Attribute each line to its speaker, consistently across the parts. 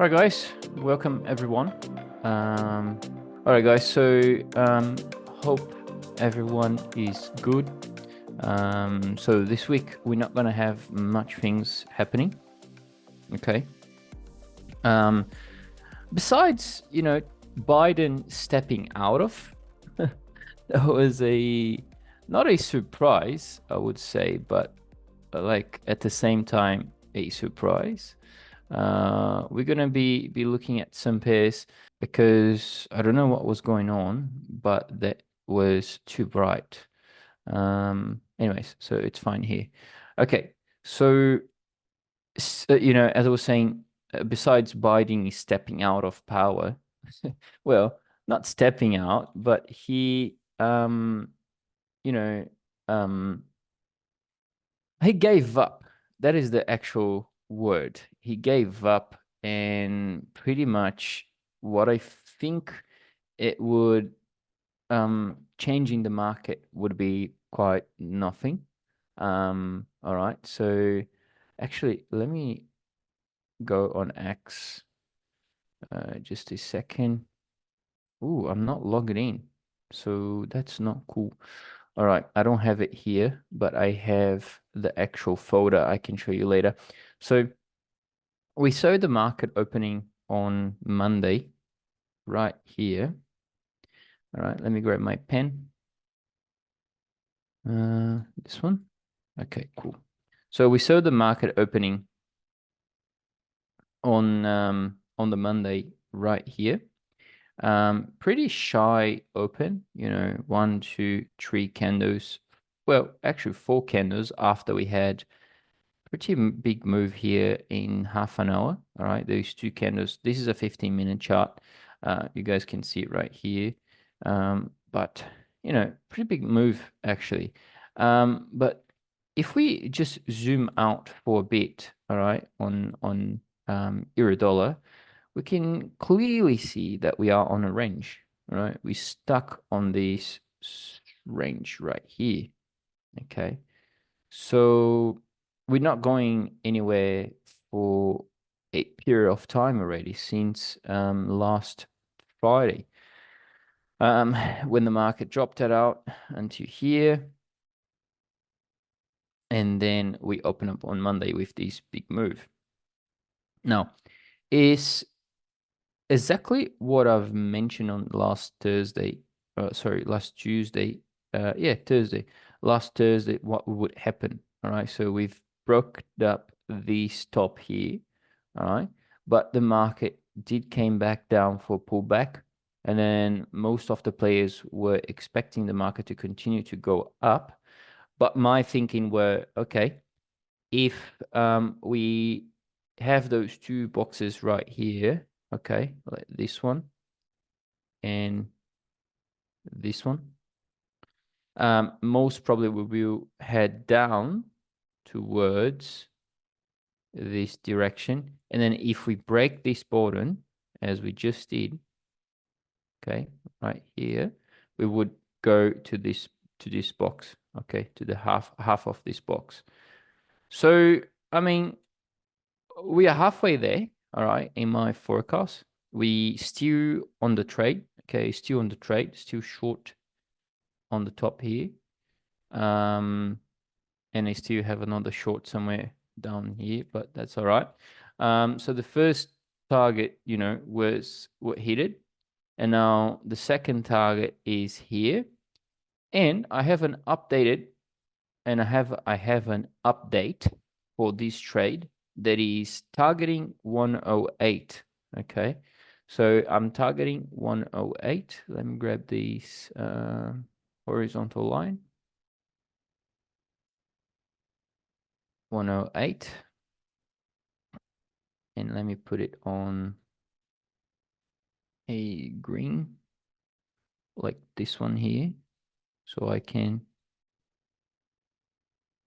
Speaker 1: All right, guys, welcome everyone. All right, guys, so hope everyone is good. So this week we're not gonna have much things happening, okay? Besides, Biden stepping out of, that was not a surprise, I would say, but like at the same time a surprise. We're gonna be looking at some pairs because I don't know what was going on, but that was too bright. Anyways, so it's fine here. Okay, so as I was saying, besides Biden stepping out of power, well, not stepping out, but you know, um, he gave up. That is the actual word. He gave up, and pretty much what I think it would changing the market would be quite nothing. All right. So actually, let me go on X. Just a second. Ooh, I'm not logged in, so that's not cool. All right, I don't have it here, but I have the actual folder I can show you later. So we saw the market opening on Monday right here. All right, let me grab my pen. This one. Okay, cool. So we saw the market opening on the Monday right here. Pretty shy open, 1, 2, 3 candles. Well, actually 4 candles after we had pretty big move here in half an hour. All right, those 2 candles. This is a 15-minute chart. You guys can see it right here. But pretty big move actually. But if we just zoom out for a bit, all right, on euro dollar, we can clearly see that we are on a range, right? We stuck on this range right here. Okay, so we're not going anywhere for a period of time already since last Friday, when the market dropped it out until here, and then we open up on Monday with this big move. Now, is exactly what I've mentioned on last Thursday. Last Tuesday. Yeah, Thursday. Last Thursday, what would happen? All right, so we've broke up this top here. All right, but the market did came back down for pullback, and then most of the players were expecting the market to continue to go up. But my thinking were, okay, if we have those 2 boxes right here, okay, like this one and this one, most probably we will head down towards this direction. And then if we break this bottom, as we just did, okay, right here, we would go to this box, okay, to the half of this box. So I mean, we are halfway there, all right, in my forecast. We still on the trade, okay, still on the trade, still short on the top here. And I still have another short somewhere down here, but that's all right. So the first target, was what hit it. And now the second target is here. And I have an updated, and I have an update for this trade that is targeting 108. Okay, so I'm targeting 108. Let me grab this horizontal line. 108. And let me put it on a green, like this one here, so I can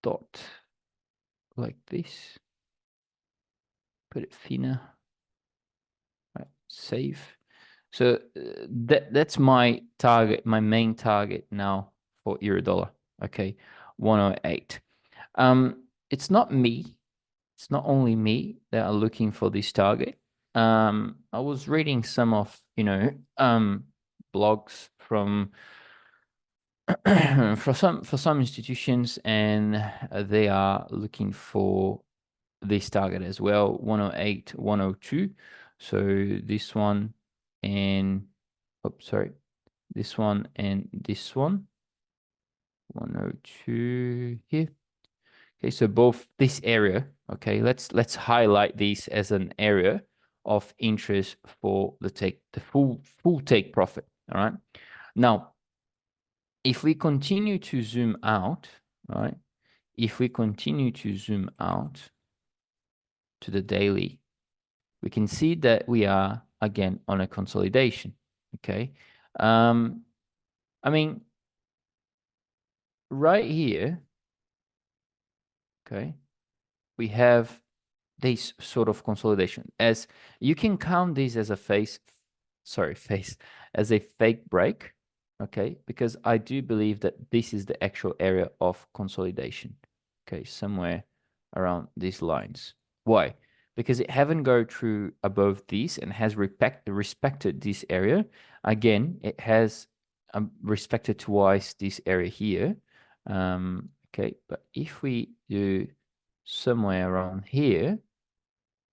Speaker 1: dot like this, put it thinner. Right, save. So that's my target, my main target now for euro dollar. Okay, 108. It's not me. It's not only me that are looking for this target. I was reading some of, blogs from for some institutions, and they are looking for this target as well, 108, 102. So this one and sorry, this one and this one, 102 here. Okay, so both this area. Okay, let's highlight this as an area of interest for the full take profit. All right. Now, if we continue to zoom out, right? If we continue to zoom out to the daily, we can see that we are again on a consolidation. Okay. I mean, right here, okay, we have this sort of consolidation. As you can count this as a as a fake break, okay, because I do believe that this is the actual area of consolidation, okay, somewhere around these lines. Why? Because it haven't go through above this and has respected this area. Again, it has respected twice this area here. Okay, but if we do somewhere around here,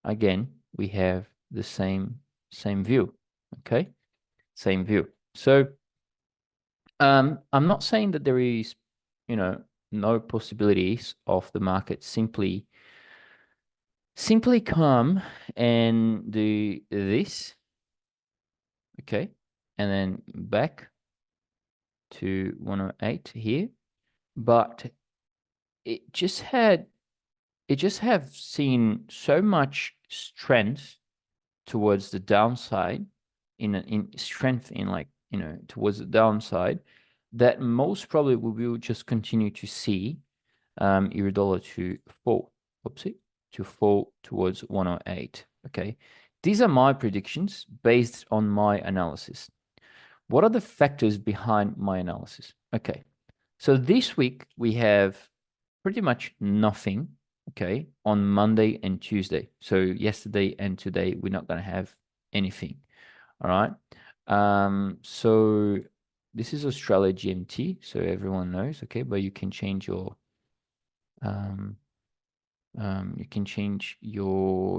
Speaker 1: again, we have the same view, okay? Same view. So I'm not saying that there is, no possibilities of the market simply come and do this, okay? And then back to 108 here. But it just have seen so much strength towards the downside, in strength in, like, towards the downside, that most probably we will just continue to see euro dollar to fall, to fall towards 108. Okay, these are my predictions based on my analysis. What are the factors behind my analysis? Okay, so this week we have pretty much nothing, okay, on Monday and Tuesday. So yesterday and today, we're not going to have anything. All right. So this is Australia GMT, so everyone knows, okay, but you can change your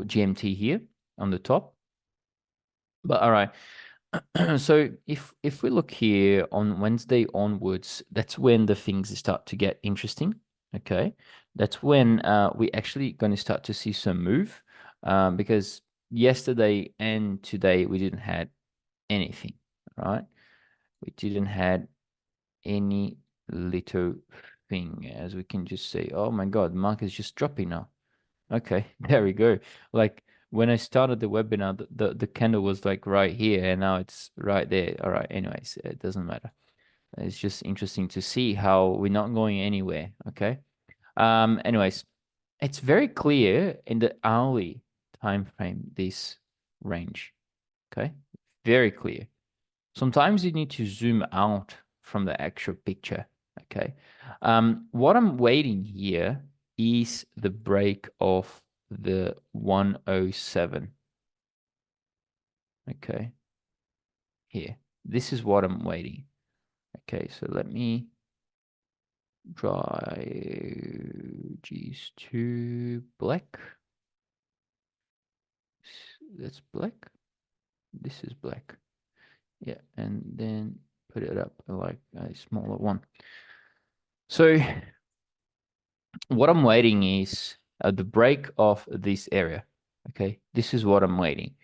Speaker 1: GMT here on the top. But all right. So if we look here on Wednesday onwards, that's when the things start to get interesting. Okay, that's when we actually going to start to see some move, because yesterday and today we didn't had anything, right? We didn't had any little thing, as we can just say, oh my God, market's just dropping now. Okay, there we go. Like when I started the webinar, the candle was like right here, and now it's right there. All right, anyways, it doesn't matter. It's just interesting to see how we're not going anywhere. Okay. Anyways, it's very clear in the hourly time frame, this range. Okay, very clear. Sometimes you need to zoom out from the actual picture. Okay. What I'm waiting here is the break of the 107. Okay. Here. This is what I'm waiting. Okay, so let me draw G's to black. That's black. This is black. Yeah, and then put it up like a smaller one. So what I'm waiting is the break of this area. Okay, this is what I'm waiting.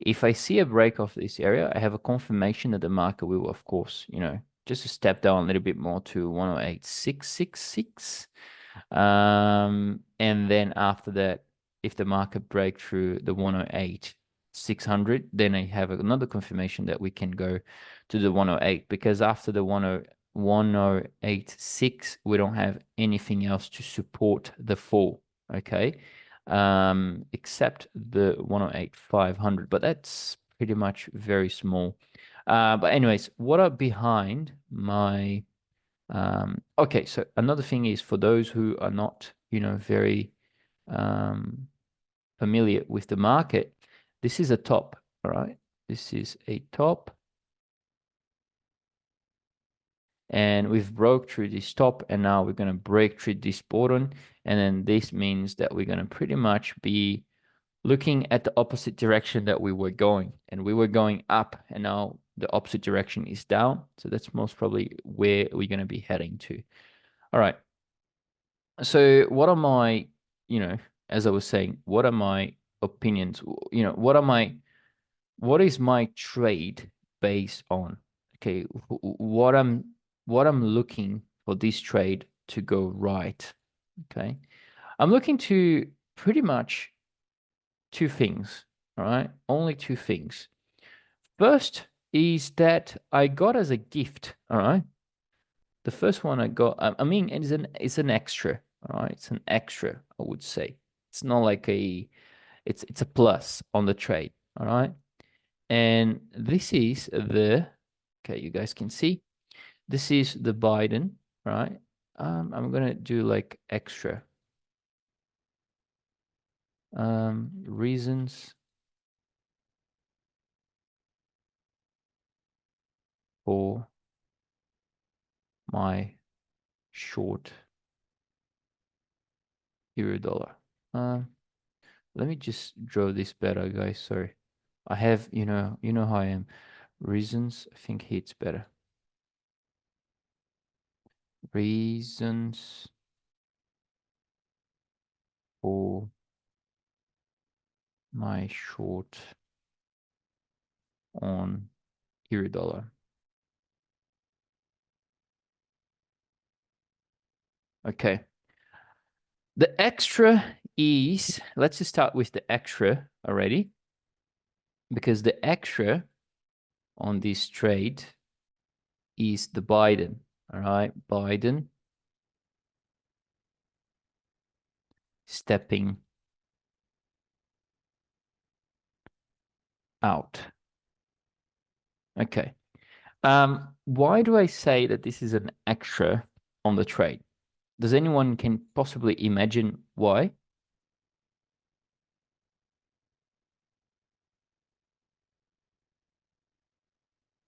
Speaker 1: If I see a break of this area, I have a confirmation that the market will, of course, just a step down a little bit more to 108.666. And then after that, if the market break through the 108.600, then I have another confirmation that we can go to the 108, because after the 108.6, we don't have anything else to support the fall, okay? Except the 108.500, but that's pretty much very small. But anyways, what are behind my okay, so another thing is, for those who are not, very familiar with the market, This is a top, all right? This is a top. And we've broke through this top, and now we're going to break through this bottom. And then this means that we're going to pretty much be looking at the opposite direction that we were going. And we were going up, and now the opposite direction is down. So that's most probably where we're going to be heading to. All right. So what are my, as I was saying, what are my opinions? What is my trade based on? Okay, what I'm looking for this trade to go right. Okay, I'm looking to pretty much two things. All right, only two things. First is that I got as a gift. All right, the first one I got. I mean, it's an extra. All right, it's an extra. I would say it's not like it's a plus on the trade. All right. And this is okay, you guys can see, this is the Biden, right? I'm gonna do like extra. Reasons for my short euro dollar. Let me just draw this better, guys. Sorry. I have, you know how I am. Reasons, I think it's better. Reasons for my short on euro dollar. Okay. The extra is, let's just start with the extra already, because the extra on this trade is the Biden. All right, Biden stepping out. Okay. Why do I say that this is an extra on the trade? Does anyone can possibly imagine why?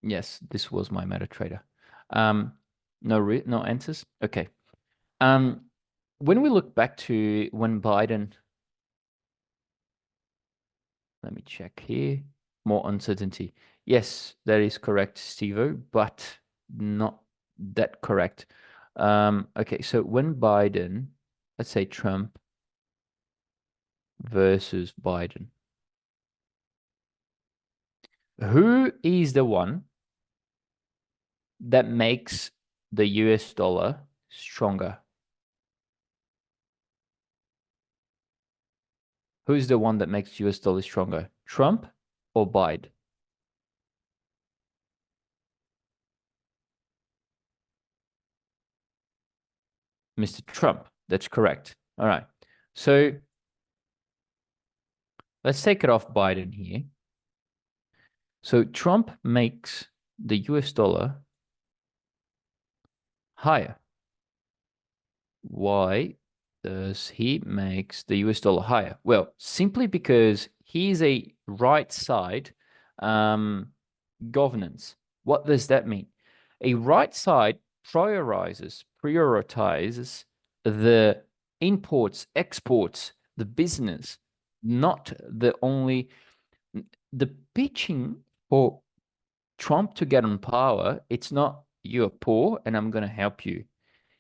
Speaker 1: Yes, this was my MetaTrader. No answers. Okay. When we look back to when Biden, let me check here. More uncertainty. Yes, that is correct, Stevo, but not that correct. Okay, so when Biden, let's say Trump versus Biden, who is the one that makes the US dollar stronger? Who's the one that makes US dollar stronger? Trump or Biden? Mr. Trump. That's correct. All right. So let's take it off Biden here. So Trump makes the US dollar higher. Why does he makes the US dollar higher? Well, simply because he's a right side governance. What does that mean? A right side prioritizes the imports, exports, the business, not the pitching for Trump to get on power. It's not you're poor and I'm going to help you.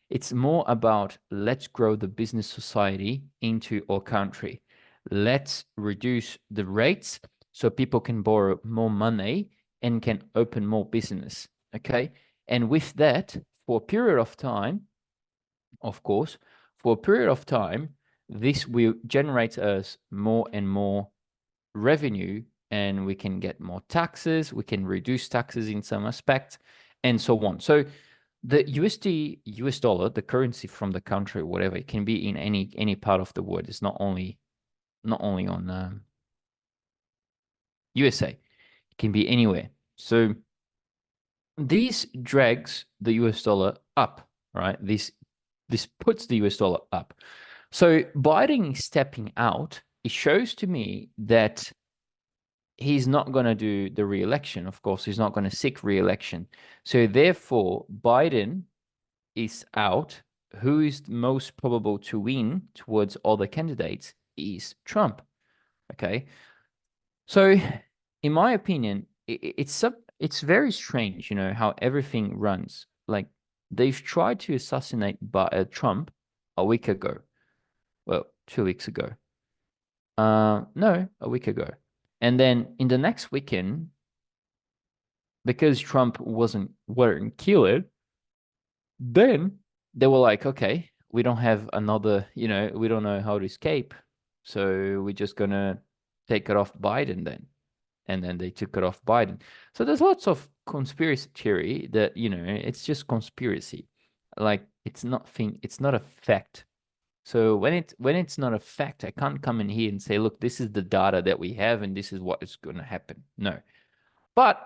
Speaker 1: It's more about let's grow the business society into our country. Let's reduce the rates so people can borrow more money and can open more business. Okay. And with that, for a period of time, of course, for a period of time, this will generate us more and more revenue, and we can get more taxes, we can reduce taxes in some aspects, and so on. So the USD, US dollar, the currency from the country, whatever, it can be in any part of the world. It's not only on USA. It can be anywhere. So this drags the US dollar up, right? This puts the US dollar up. So Biden is stepping out. It shows to me that he's not going to do the re-election. Of course, he's not going to seek re-election. So therefore, Biden is out. Who is most probable to win towards other candidates is Trump. Okay. So in my opinion, it's very strange, how everything runs. Like they've tried to assassinate Trump a week ago. Well, 2 weeks ago. No, a week ago. And then in the next weekend, because Trump weren't killed, then they were like, okay, we don't have another, we don't know how to escape. So we're just gonna take it off Biden then. And then they took it off Biden. So there's lots of conspiracy theory that, it's just conspiracy. Like it's not a fact. So when it's not a fact, I can't come in here and say, look, this is the data that we have and this is what is going to happen. No. But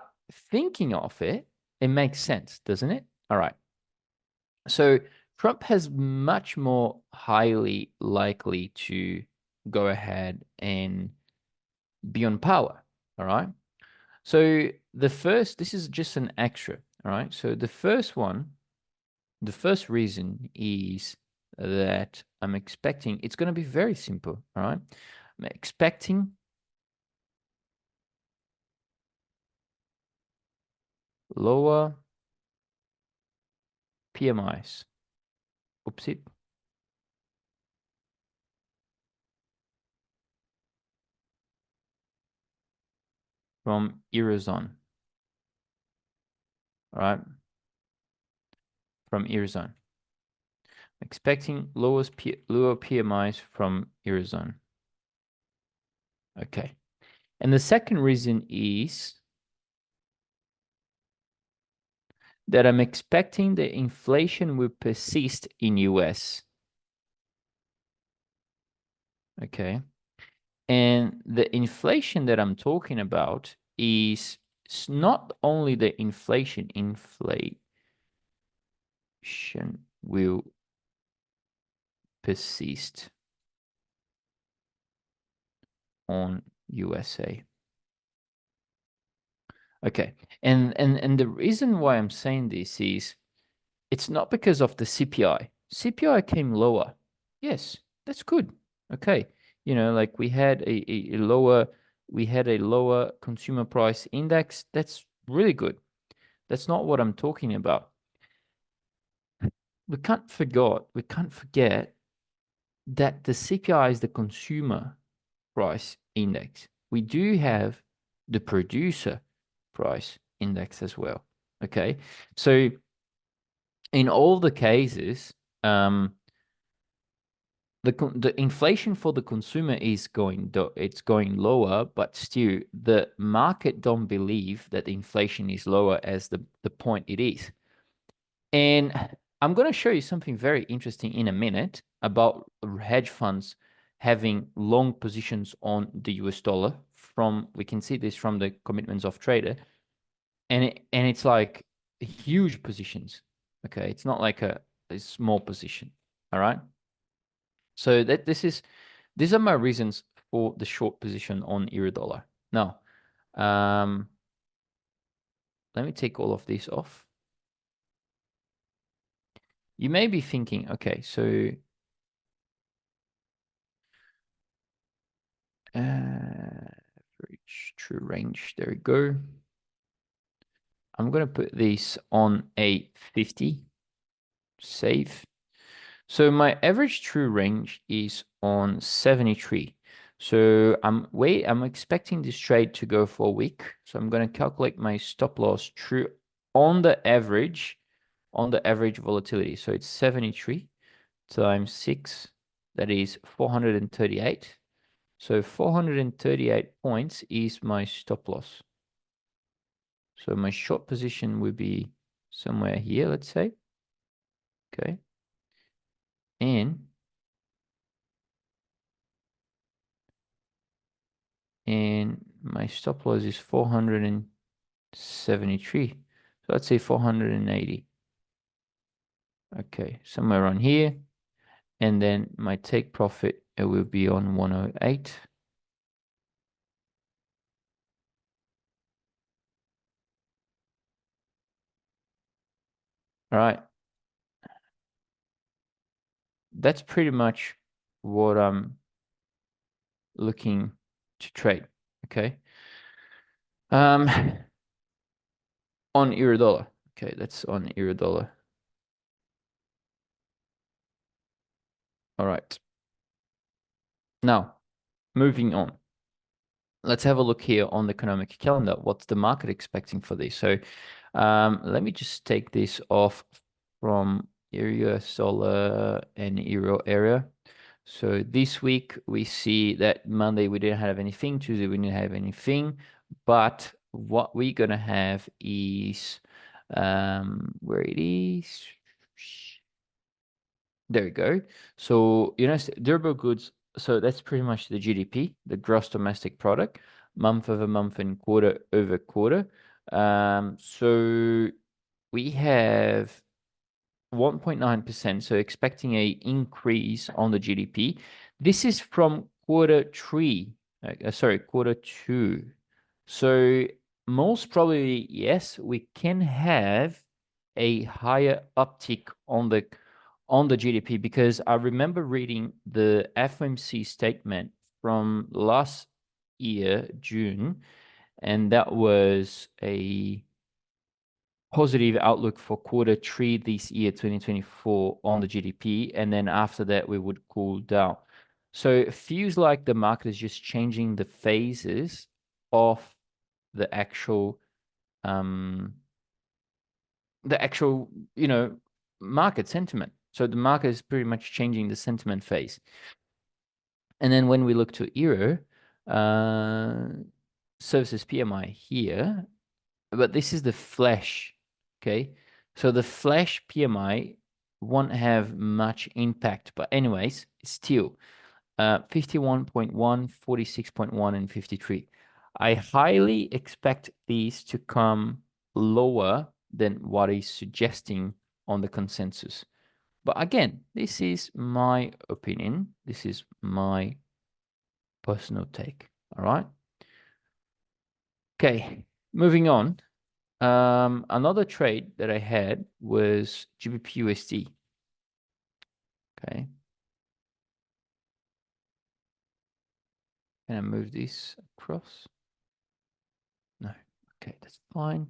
Speaker 1: thinking of it, it makes sense, doesn't it? All right. So Trump has much more highly likely to go ahead and be on power. All right. So this is just an extra. All right. So the first reason is that I'm expecting, it's going to be very simple. All right. I'm expecting lower PMIs. Oopsie. From Eurozone. All right. From Eurozone. Expecting lower PMIs from Eurozone. Okay. And the second reason is that I'm expecting the inflation will persist in US. Okay. And the inflation that I'm talking about is not only the inflation will persist on USA. Okay. And the reason why I'm saying this is it's not because of the CPI. CPI came lower. Yes, that's good. Okay. Like we had a lower consumer price index. That's really good. That's not what I'm talking about. We can't forget that the CPI is the consumer price index. We do have the producer price index as well. Okay. So in all the cases, the inflation for the consumer is going lower, but still the market don't believe that the inflation is lower as the point it is. And I'm going to show you something very interesting in a minute about hedge funds having long positions on the US dollar. We can see this from the commitments of trader, and it's like huge positions. Okay, it's not like a small position. All right. So these are my reasons for the short position on euro dollar. Now, let me take all of this off. You may be thinking, okay, so average true range, there we go. I'm going to put this on a 50, save. So my average true range is on 73. So I'm expecting this trade to go for a week. So I'm going to calculate my stop loss true on the average volatility. So it's 73 times 6, that is 438. So 438 points is my stop loss. So my short position would be somewhere here, let's say. Okay. And my stop loss is 473. So let's say 480. Okay, somewhere around here. And then my take profit, it will be on 108. All right. That's pretty much what I'm looking to trade. Okay. On euro dollar. Okay, that's on euro dollar. All right. Now, moving on. Let's have a look here on the economic calendar. What's the market expecting for this? So let me just take this off from US dollar and euro area. So this week we see that Monday we didn't have anything, Tuesday we didn't have anything, but what we're gonna have is where it is. There we go. So, durable goods, so that's pretty much the GDP, the gross domestic product, month over month and quarter over quarter. So we have 1.9%, so expecting a increase on the GDP. This is from quarter two. So most probably, yes, we can have a higher uptick on the GDP, because I remember reading the FOMC statement from last year, June, and that was a positive outlook for quarter three this year, 2024, on the GDP, and then after that we would cool down. So it feels like the market is just changing the phases of the actual market sentiment. So the market is pretty much changing the sentiment phase. And then when we look to euro services PMI here, but this is the flash, okay? So the flash PMI won't have much impact, but anyways, still 51.1, 46.1, and 53. I highly expect these to come lower than what is suggesting on the consensus. But again, this is my opinion. This is my personal take. All right. Okay, moving on. Another trade that I had was GBPUSD. Okay. Can I move this across? No. Okay, that's fine.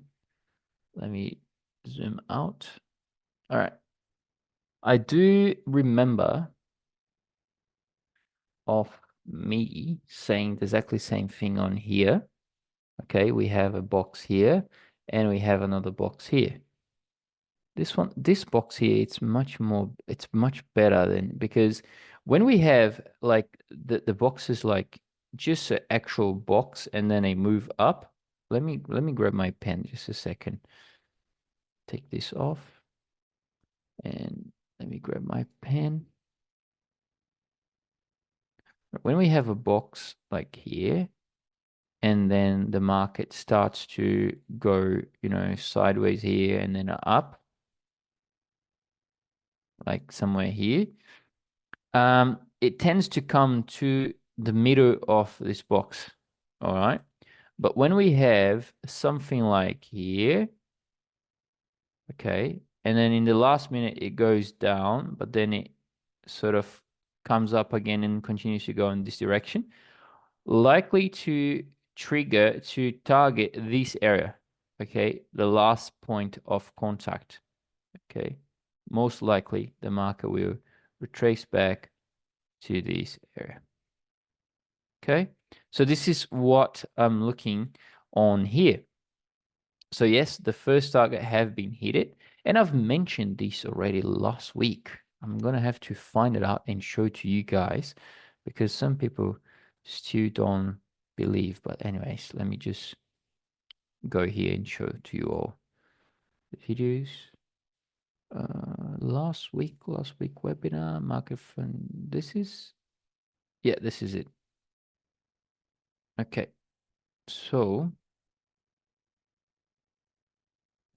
Speaker 1: Let me zoom out. All right. I do remember of me saying exactly the same thing on here. Okay, we have a box here and we have another box here. This box here, it's much better than, because when we have like the box is like just an actual box and then a move up. Let me grab my pen just a second. Take this off and let me grab my pen. When we have a box like here, and then the market starts to go, sideways here and then up, like somewhere here, it tends to come to the middle of this box. All right. But when we have something like here, okay, and then in the last minute it goes down, but then it sort of comes up again and continues to go in this direction, likely to trigger to target this area, okay, the last point of contact, okay. Most likely the market will retrace back to this area. Okay, so this is what I'm looking on here. So yes, the first target have been hit, and I've mentioned this already last week. I'm gonna have to find it out and show to you guys, because some people still don't believe. But anyways, let me just go here and show to you all the videos. Last week webinar market fund. This is it. Okay, so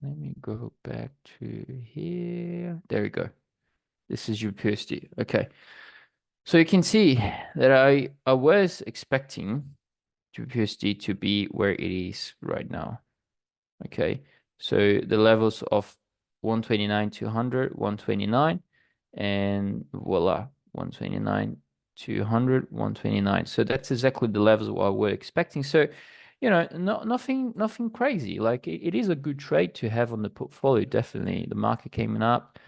Speaker 1: let me go back to here. There we go. This is USD. Okay. So you can see that I was expecting USD to be where it is right now. Okay. So the levels of 129, 200, 129, and voila, 129, 200, 129. So that's exactly the levels what we're expecting. So, you know, nothing crazy. Like it is a good trade to have on the portfolio. Definitely, the market came up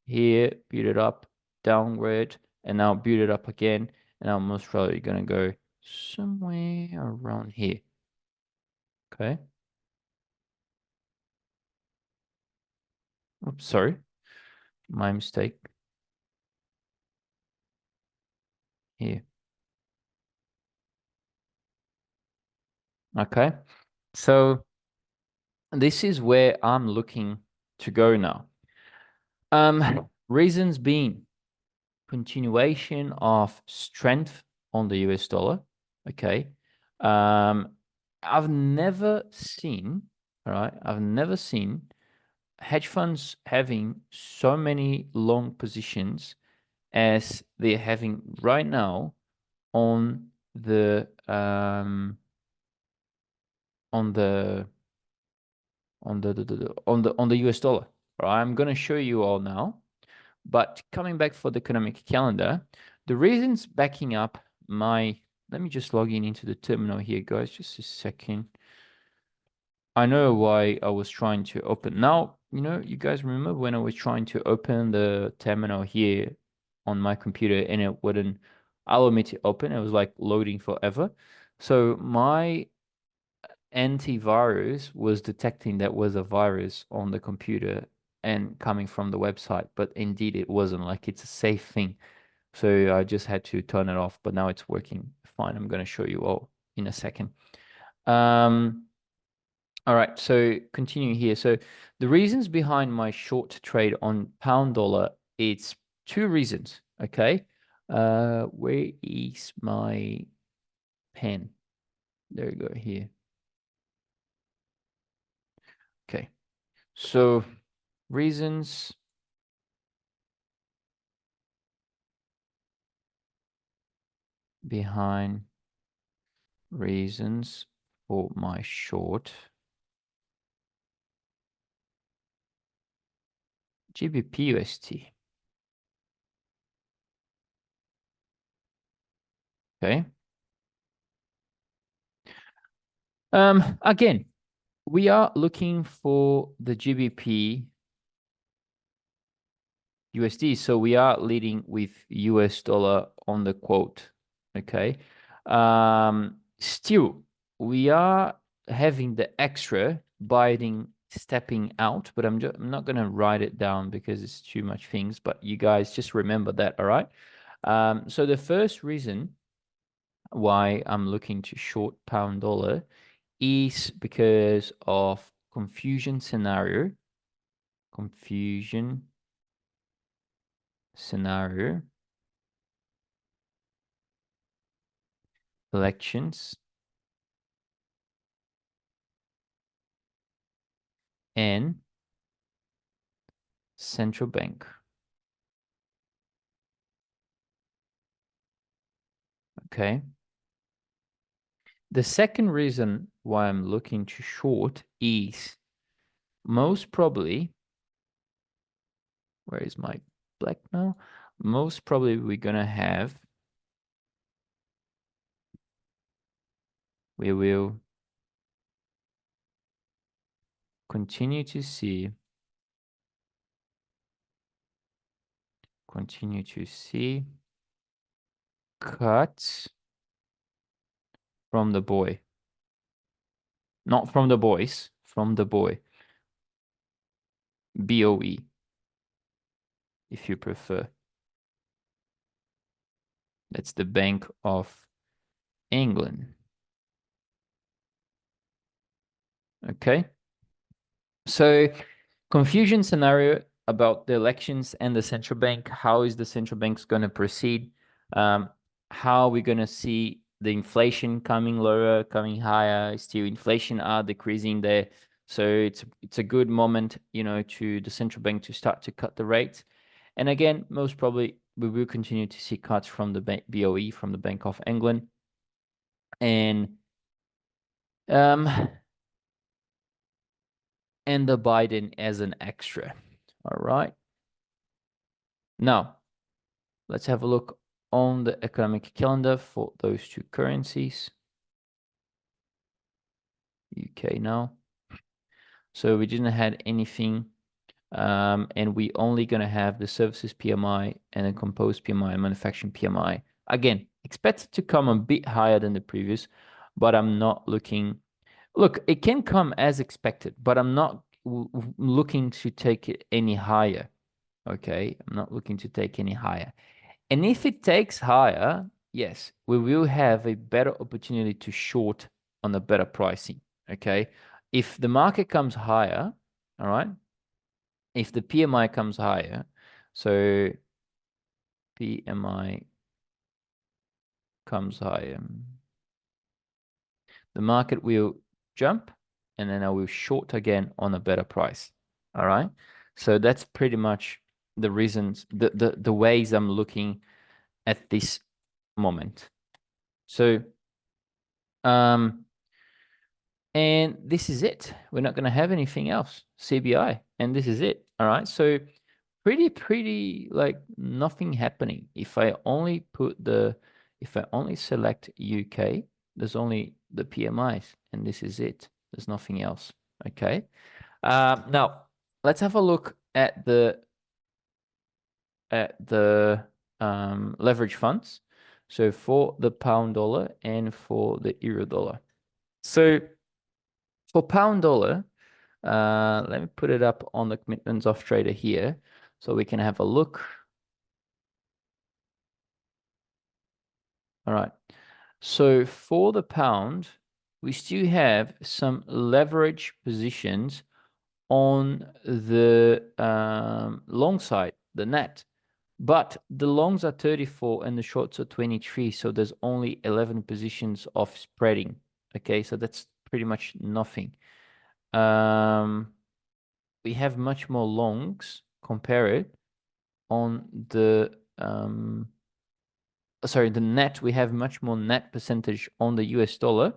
Speaker 1: here, build it up, downward, and now build it up again, and I'm most probably gonna go somewhere around here. Okay. Oops, sorry, my mistake. Here. Okay. So this is where I'm looking to go now. Reasons being continuation of strength on the US dollar. Okay. I've never seen, all right, I've never seen hedge funds having so many long positions as they're having right now on the on the on the US dollar. I'm going to show you all now. But coming back for the economic calendar, the reasons backing up my, let me just log in into the terminal here, guys, just a second. I know why I was trying to open. Now, you know, you guys remember when I was trying to open the terminal here on my computer and it wouldn't allow me to open. It was like loading forever. So my antivirus was detecting that was a virus on the computer and coming from the website, but indeed it wasn't. Like it's a safe thing. So I just had to turn it off, but now it's working fine. I'm going to show you all in a second. All right, so continuing here. So the reasons behind my short trade on pound dollar, it's two reasons, okay? Where is my pen? There you go, here. Okay, so reasons behind reasons for my short GBPUSD. Okay. Again, we are looking for the GBP USD. So we are leading with US dollar on the quote. Okay. Still, we are having the extra buying stepping out, but I'm not going to write it down because it's too much things, but you guys just remember that. All right. So the first reason why I'm looking to short pound dollar is because of confusion scenario, elections, and central bank. Okay. The second reason why I'm looking to short is most probably, where is my black now? Most probably we're gonna have, we will continue to see cuts from the boy. Not from the boys, from the boy. BOE, if you prefer. That's the Bank of England. Okay. So confusion scenario about the elections and the central bank. How is the central bank going to proceed? How are we going to see the inflation coming lower, coming higher? Still inflation are decreasing there. So it's a good moment, you know, to the central bank to start to cut the rates. And again, most probably we will continue to see cuts from the BOE, from the Bank of England. And the Biden as an extra. All right. Now, let's have a look on the economic calendar for those two currencies. UK now. So we didn't have anything, and we only gonna have the services PMI and then composed PMI and manufacturing PMI. Again, expected to come a bit higher than the previous, but I'm not looking. Look, it can come as expected, but I'm not looking to take it any higher. Okay, I'm not looking to take any higher. And if it takes higher, yes, we will have a better opportunity to short on a better pricing. Okay. If the market comes higher, all right, if the PMI comes higher, so PMI comes higher, the market will jump and then I will short again on a better price. All right. So that's pretty much the reasons, the ways I'm looking at this moment. So, and this is it. We're not going to have anything else. CBI, and this is it. All right. So pretty like nothing happening. If I only select UK, there's only the PMIs, and this is it. There's nothing else. Okay. Now let's have a look at the leverage funds. So for the pound dollar and for the euro dollar. So for pound dollar, let me put it up on the commitments off trader here so we can have a look. All right. So for the pound, we still have some leverage positions on the long side, the net. But the longs are 34 and the shorts are 23. So there's only 11 positions of spreading. Okay, so that's pretty much nothing. We have much more longs compared on the the net. We have much more net percentage on the US dollar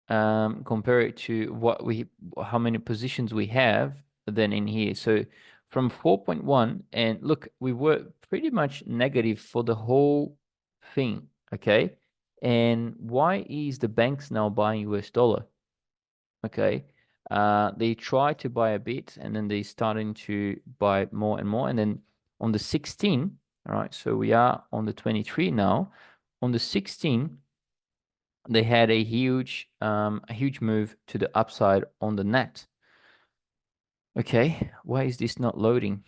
Speaker 1: compare it to how many positions we have than in here. So from 4.1, and look, we were pretty much negative for the whole thing. Okay. And why is the banks now buying US dollar? Okay. They try to buy a bit and then they starting to buy more and more. And then on the 16, all right, so we are on the 23 now. On the 16, they had a huge move to the upside on the net. Okay, why is this not loading?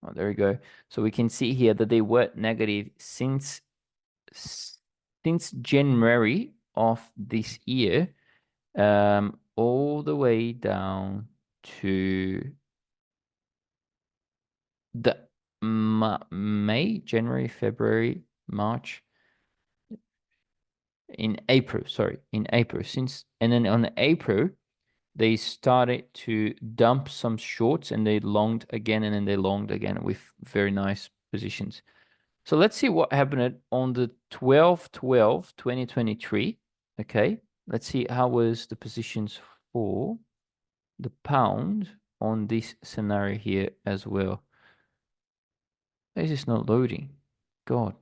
Speaker 1: Oh, there we go. So we can see here that they were negative since January of this year, all the way down to the May, January, February, March, in April, and then on April, they started to dump some shorts and they longed again and then they longed again with very nice positions. So let's see what happened on the 12/12/2023. Okay, let's see how was the positions for the pound on this scenario here as well. This is not loading. God.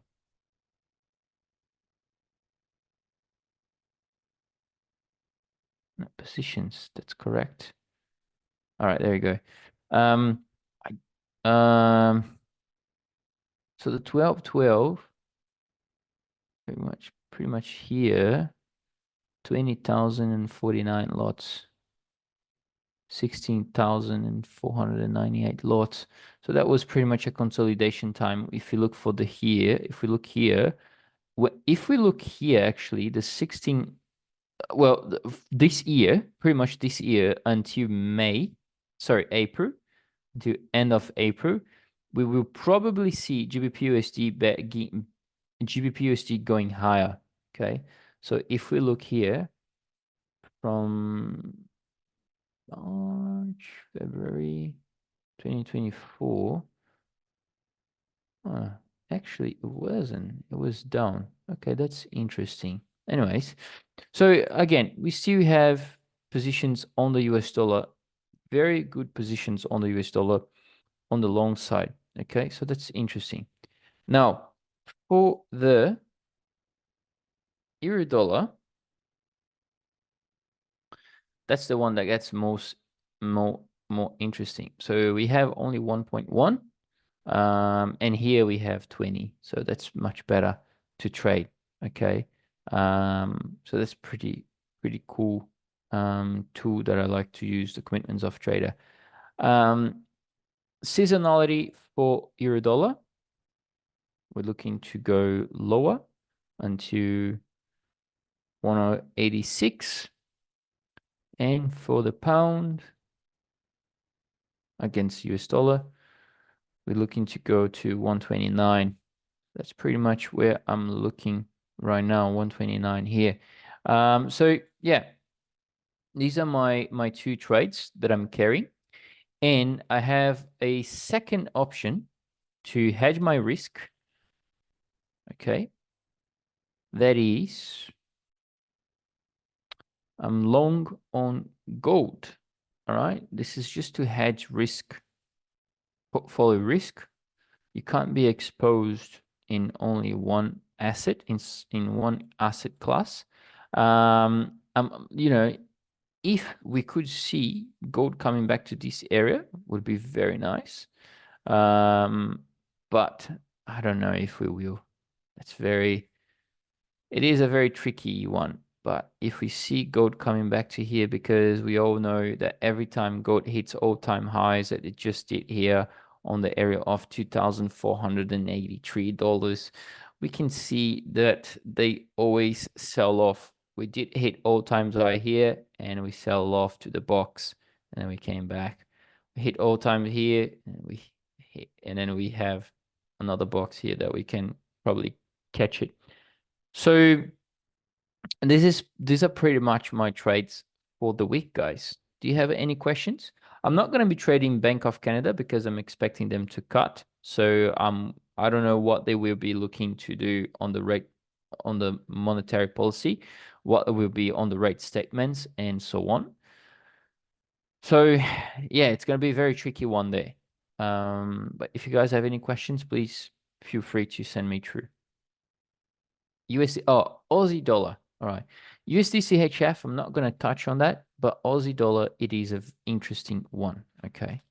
Speaker 1: No, positions, that's correct. All right, there you go. So the 12/12 pretty much here, 20,049 lots, 16,498 lots. So that was pretty much a consolidation time. If you look for the here, if we look here, actually, the 16, well, this year, pretty much this year until April, to end of April, we will probably see GBPUSD going higher. Okay, so if we look here from March, February 2024, actually it wasn't. It was down. Okay, that's interesting. Anyways, so again, we still have positions on the US dollar very good positions on the US dollar on the long side. Okay, so that's interesting. Now, for the euro dollar, that's the one that gets more interesting. So we have only 1.1, and here we have 20. So that's much better to trade. Okay, so that's pretty cool tool that I like to use, the commitments of trader. Seasonality for euro dollar, we're looking to go lower until 1086. And for the pound against US dollar, we're looking to go to 129. That's pretty much where I'm looking right now, 129 here. So yeah, these are my two trades that I'm carrying. And I have a second option to hedge my risk. Okay. That is, I'm long on gold. All right. This is just to hedge risk, portfolio risk. You can't be exposed in only one asset, in one asset class. You know, if we could see gold coming back to this area, would be very nice. But I don't know if we will. It is a very tricky one. But if we see gold coming back to here, because we all know that every time gold hits all-time highs that it just did here on the area of $2,483, we can see that they always sell off. We did hit all-time high here, and we sell off to the box, and then we came back. We hit all-time here, and we hit, and then we have another box here that we can probably catch it. So these are pretty much my trades for the week, guys. Do you have any questions? I'm not going to be trading Bank of Canada because I'm expecting them to cut. So I don't know what they will be looking to do on the rate, on the monetary policy, what will be on the rate statements and so on. So yeah, it's going to be a very tricky one there. But if you guys have any questions, please feel free to send me through. USD, oh, Aussie dollar. All right. USD CHF, I'm not going to touch on that, but Aussie dollar, it is an interesting one. Okay.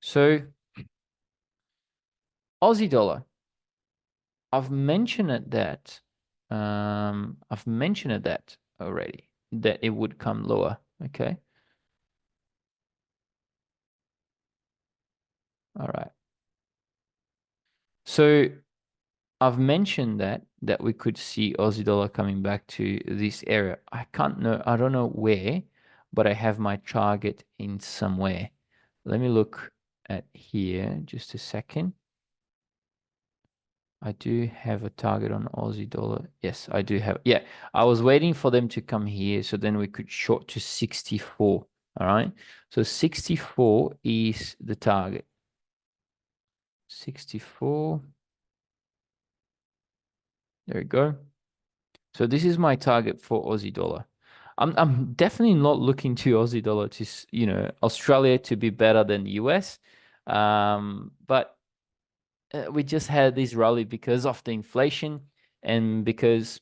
Speaker 1: So, Aussie dollar, I've mentioned that, already, that it would come lower. Okay. All right. So, I've mentioned that we could see Aussie dollar coming back to this area. I don't know where, but I have my target in somewhere. Let me look at here just a second. I do have a target on Aussie dollar. Yes, I do have. Yeah, I was waiting for them to come here so then we could short to 64. All right. So 64 is the target. 64. There we go. So this is my target for Aussie dollar. I'm definitely not looking to Aussie dollar to, you know, Australia to be better than the US. But we just had this rally because of the inflation and because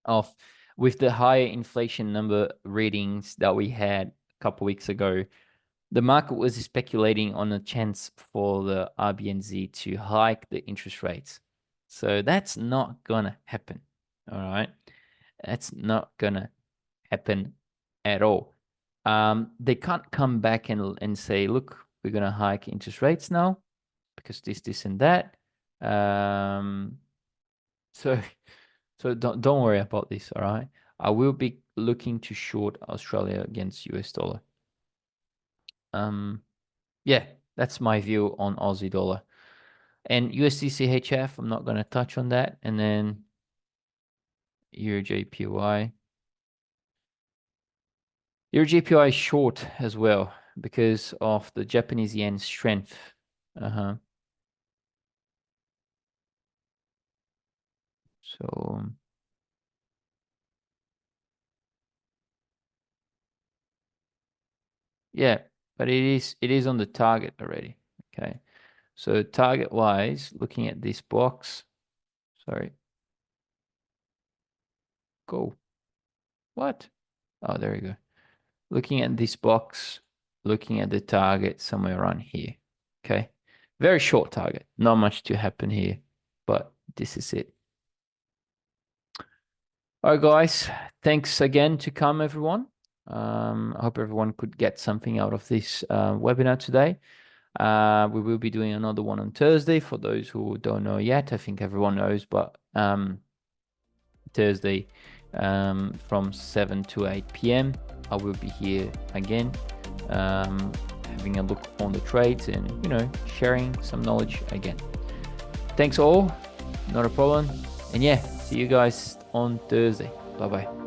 Speaker 1: of with the higher inflation number readings that we had a couple weeks ago, the market was speculating on a chance for the RBNZ to hike the interest rates. So that's not gonna happen. All right. That's not gonna happen at all. They can't come back and say, look, we're gonna hike interest rates now because this, and that. So so don't worry about this, all right? I will be looking to short Australia against US dollar. Yeah, that's my view on Aussie dollar. And USD CHF, I'm not gonna touch on that. And then EURJPY. EURJPY short as well because of the Japanese yen strength. So Yeah, but it is on the target already. Okay. So target wise, looking at this box, sorry. Go. What? Oh, there you go. Looking at this box, looking at the target somewhere around here. Okay. Very short target. Not much to happen here, but this is it. All right, guys. Thanks again to come, everyone. I hope everyone could get something out of this webinar today. We will be doing another one on Thursday. For those who don't know yet, I think everyone knows, but Thursday from 7 to 8 p.m. I will be here again, having a look on the trades and, you know, sharing some knowledge again. Thanks all, not a problem. And yeah, see you guys on Thursday. Bye-bye.